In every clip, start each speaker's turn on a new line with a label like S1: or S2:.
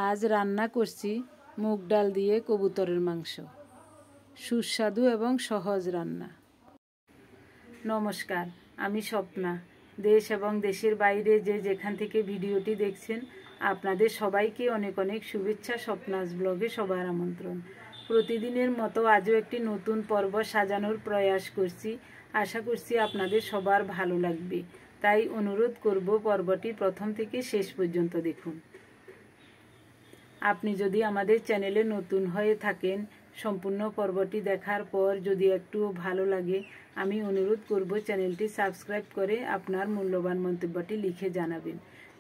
S1: আজ রান্না করছি মুগ ডাল দিয়ে কবুতরের মাংস, সুস্বাদু এবং সহজ রান্না। নমস্কার, আমি স্বপ্না। দেশ এবং দেশের বাইরে যে যেখান থেকে ভিডিওটি দেখছেন, আপনাদের সবাইকে অনেক অনেক শুভেচ্ছা। স্বপ্নাস ব্লগে সবার আমন্ত্রণ। প্রতিদিনের মতো আজও একটি নতুন পর্ব সাজানোর প্রয়াস করছি। আশা করছি আপনাদের সবার ভালো লাগবে, তাই অনুরোধ করব পর্বটি প্রথম থেকে শেষ পর্যন্ত দেখুন। আপনি যদি আমাদের চ্যানেলে নতুন হয়ে থাকেন, সম্পূর্ণ পর্বটি দেখার পর যদি একটু ভালো লাগে, আমি অনুরোধ করব চ্যানেলটি সাবস্ক্রাইব করে আপনার মূল্যবান মন্তব্যটি লিখে জানাবেন।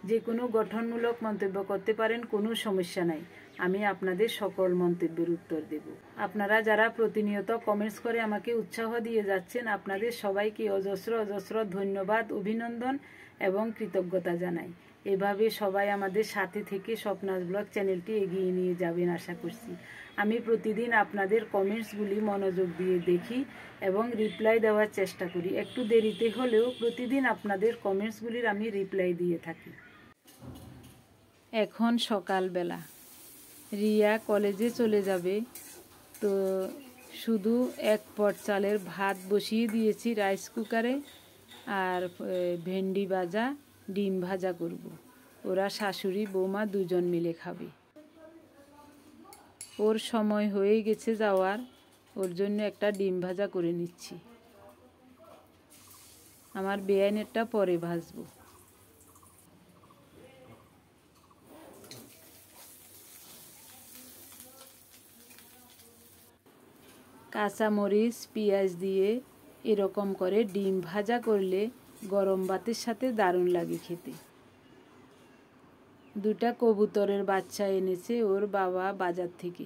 S1: যে কোনো গঠনমূলক মন্তব্য করতে পারেন, কোনো সমস্যা নাই। আমি আপনাদের সকল মন্তব্যের উত্তর দেব। আপনারা যারা প্রতিনিয়ত কমেন্টস করে আমাকে উৎসাহ দিয়ে যাচ্ছেন, আপনাদের সবাইকে অজস্র অজস্র ধন্যবাদ, অভিনন্দন এবং কৃতজ্ঞতা জানাই। এভাবে সবাই আমাদের সাথে থেকে স্বপ্নাস ব্লগ চ্যানেলটি এগিয়ে নিয়ে যাবেন আশা করছি। আমি প্রতিদিন আপনাদের কমেন্টসগুলি মনোযোগ দিয়ে দেখি এবং রিপ্লাই দেওয়ার চেষ্টা করি। একটু দেরিতে হলেও প্রতিদিন আপনাদের কমেন্টসগুলির আমি রিপ্লাই দিয়ে থাকি। এখন সকালবেলা, রিয়া কলেজে চলে যাবে, তো শুধু এক পট চালের ভাত বসিয়ে দিয়েছি রাইস কুকারে, আর ভেন্ডি ভাজা, ডিম ভাজা করব। ওরা শাশুড়ি বৌমা দুজন মিলে খাবে। ওর সময় হয়ে গেছে যাওয়ার, ওর জন্য একটা ডিম ভাজা করে নিচ্ছি। আমার বেআইনেরটা পরে ভাজবো। কাঁচামরিচ পেঁয়াজ দিয়ে এরকম করে ডিম ভাজা করলে গরম ভাতের সাথে দারুণ লাগে খেতে। দুটা কবুতরের বাচ্চা এনেছে ওর বাবা বাজার থেকে।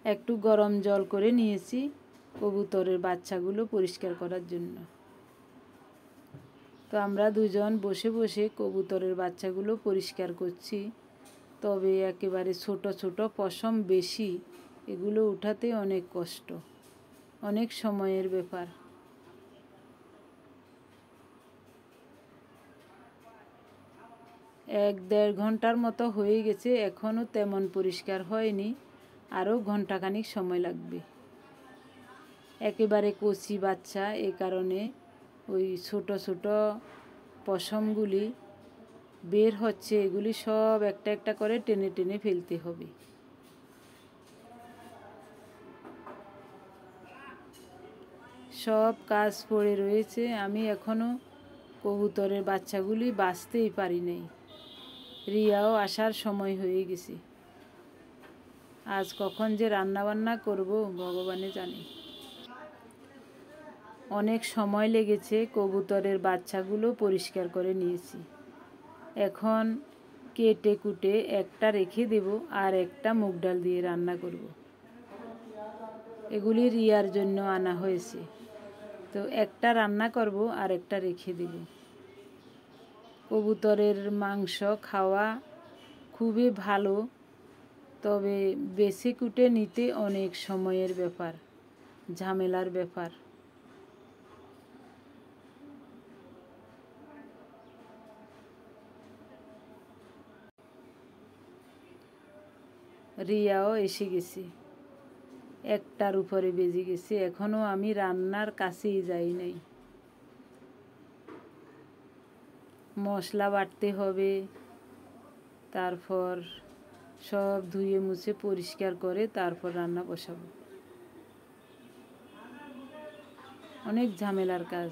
S1: একটু গরম জল করে নিয়েছি কবুতরের বাচ্চাগুলো পরিষ্কার করার জন্য। তো আমরা দুজন বসে বসে কবুতরের বাচ্চাগুলো পরিষ্কার করছি। তবে একেবারে ছোট ছোট পশম বেশি, এগুলো উঠাতে অনেক কষ্ট, অনেক সময়ের ব্যাপার। এক দেড় ঘন্টার মতো হয়ে গেছে, এখনও তেমন পরিষ্কার হয়নি, আরও ঘন্টাখানিক সময় লাগবে। একেবারে কচি বাচ্চা, এ কারণে ওই ছোট ছোট পশমগুলি বের হচ্ছে, এগুলি সব একটা একটা করে টেনে টেনে ফেলতে হবে। সব কাজ পড়ে রয়েছে, আমি এখনও কবুতরের বাচ্চাগুলি বাঁচতেই পারি নাই। রিয়াও আসার সময় হয়ে গেছে। আজ কখন যে রান্নাবান্না করব ভগবানে জানে। অনেক সময় লেগেছে, কবুতরের বাচ্চাগুলো পরিষ্কার করে নিয়েছি। এখন কেটে কুটে একটা রেখে দেব, আর একটা মুগ ডাল দিয়ে রান্না করব। এগুলি রিয়ার জন্য আনা হয়েছে, তো একটা রান্না করব আর একটা রেখে দেব। কবুতরের মাংস খাওয়া খুবই ভালো, তবে বেছে কুটে নিতে অনেক সময়ের ব্যাপার, ঝামেলার ব্যাপার। রিয়াও এসে গেছে, একটার উপরে বেজে গেছে, এখনও আমি রান্নার কাছেই যাই নাই। মশলা বাটতে হবে, তারপর সব ধুয়ে মুছে পরিষ্কার করে তারপর রান্না বসাবো। অনেক ঝামেলার কাজ।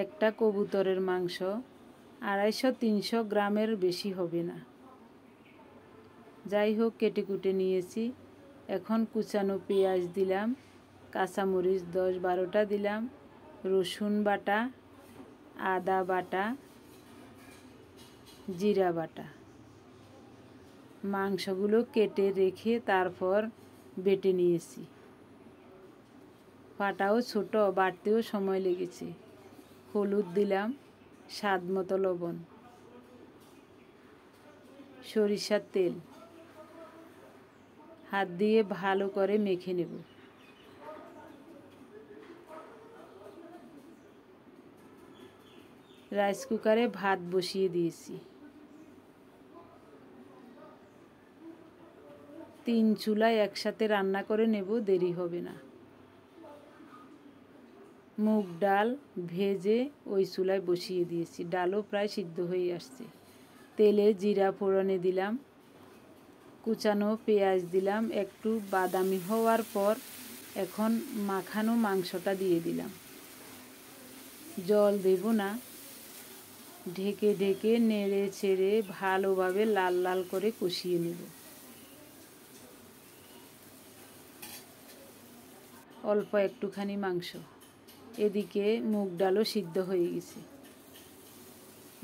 S1: একটা কবুতরের মাংস 250-300 গ্রামের বেশি হবে না। যাই হোক, কেটে কুটে নিয়েছি। এখন কুচানো পেঁয়াজ দিলাম, কাঁচামরিচ 10-12টা দিলাম, রসুন বাটা, আদা বাটা, জিরা বাটা। মাংসগুলো কেটে রেখে তারপর বেটে নিয়েছি। পাটাও ছোট, বাটতেও সময় লেগেছে। হলুদ দিলাম, স্বাদ মতো লবণ, সরিষার তেল, হাত দিয়ে ভালো করে মেখে নেব। রাইস কুকারে ভাত বসিয়ে দিয়েছি। 3 চুলায় একসাথে রান্না করে নেব, দেরি হবে না। মুগ ডাল ভেজে ওই চুলায় বসিয়ে দিয়েছি। ডালও প্রায় সিদ্ধ হয়ে আসছে। তেলে জিরা ফোড়নে দিলাম, কুচানো পেঁয়াজ দিলাম। একটু বাদামি হওয়ার পর এখন মাখানো মাংসটা দিয়ে দিলাম। জল দেব না, ঢেকে ঢেকে নেড়ে চেড়ে ভালোভাবে লাল লাল করে কষিয়ে নেব। অল্প একটুখানি মাংস। এদিকে মুগ ডালও সিদ্ধ হয়ে গেছে।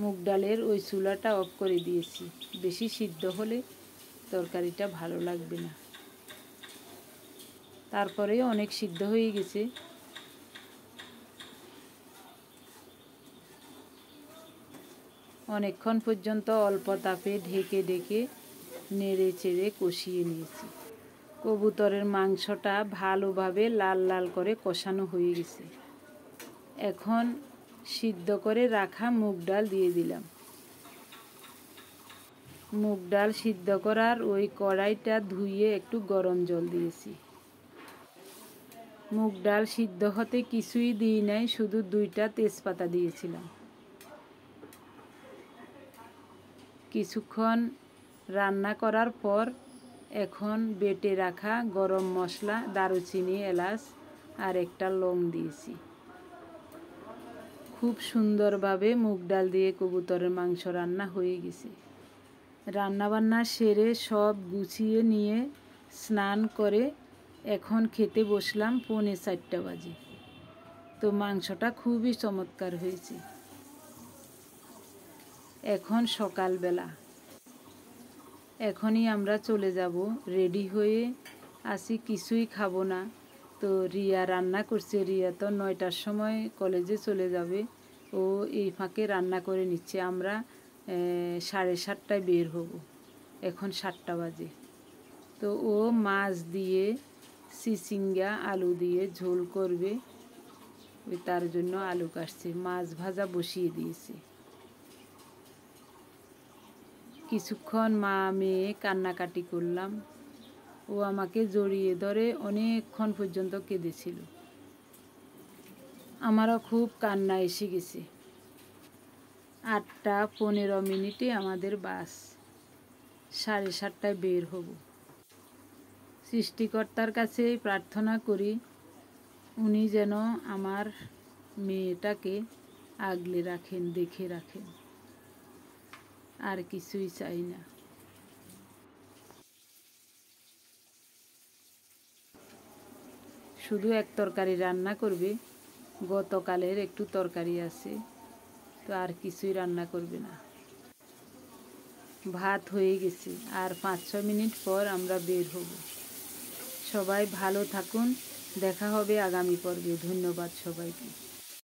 S1: মুগ ডালের ওই চুলাটা অফ করে দিয়েছি। বেশি সিদ্ধ হলে তরকারিটা ভালো লাগবে না। তারপরে অনেক সিদ্ধ হয়ে গেছে। অনেকক্ষণ পর্যন্ত অল্প তাপে ঢেকে ঢেকে নেড়ে চেড়ে কষিয়ে নিয়েছি। কবুতরের মাংসটা ভালোভাবে লাল লাল করে কষানো হয়ে গেছে। এখন সিদ্ধ করে রাখা মুগ ডাল দিয়ে দিলাম। মুগ ডাল সিদ্ধ করার ওই কড়াইটা ধুয়ে একটু গরম জল দিয়েছি। মুগ ডাল সিদ্ধ হতে কিছুই দিই নাই, শুধু 2টা তেজপাতা দিয়েছিলাম। কিছুক্ষণ রান্না করার পর এখন বেটে রাখা গরম মশলা, দারুচিনি, এলাচ আর একটা লং দিয়েছি। খুব সুন্দরভাবে মুগ ডাল দিয়ে কবুতরের মাংস রান্না হয়ে গেছে। রান্নাবান্না সেরে সব গুছিয়ে নিয়ে স্নান করে এখন খেতে বসলাম 3:45 বাজে। তো মাংসটা খুবই চমৎকার হয়েছে। এখন সকালবেলা, এখনই আমরা চলে যাব। রেডি হয়ে আসি, কিছুই খাবো না। তো রিয়া রান্না করছে। রিয়া তো 9টার সময় কলেজে চলে যাবে, ও এই ফাঁকে রান্না করে নিচ্ছে। আমরা 7:30টায় বের হব। এখন 7টা বাজে। তো ও মাছ দিয়ে চিচিঙ্গা আলু দিয়ে ঝোল করবে, ওই তার জন্য আলু কাটছে। মাছ ভাজা বসিয়ে দিয়েছে। কিছুক্ষণ মা মেয়ে কান্নাকাটি করলাম। ও আমাকে জড়িয়ে ধরে অনেকক্ষণ পর্যন্ত কেঁদেছিল। আমারও খুব কান্না এসে গেছে। 8টা 15 আমাদের বাস। 7:30টায় বের হব। সৃষ্টিকর্তার কাছে প্রার্থনা করি, উনি যেন আমার মেয়েটাকে আগলে রাখেন, দেখে রাখেন। আর কিছুই চাই না। শুধু এক তরকারি রান্না করবে, গতকালের একটু তরকারি আছে, তো আর কিছুই রান্না করবে না। ভাত হয়ে গেছে, আর 5-6 মিনিট পর আমরা বের হব। সবাই ভালো থাকুন, দেখা হবে আগামী পর্বে। ধন্যবাদ সবাইকে।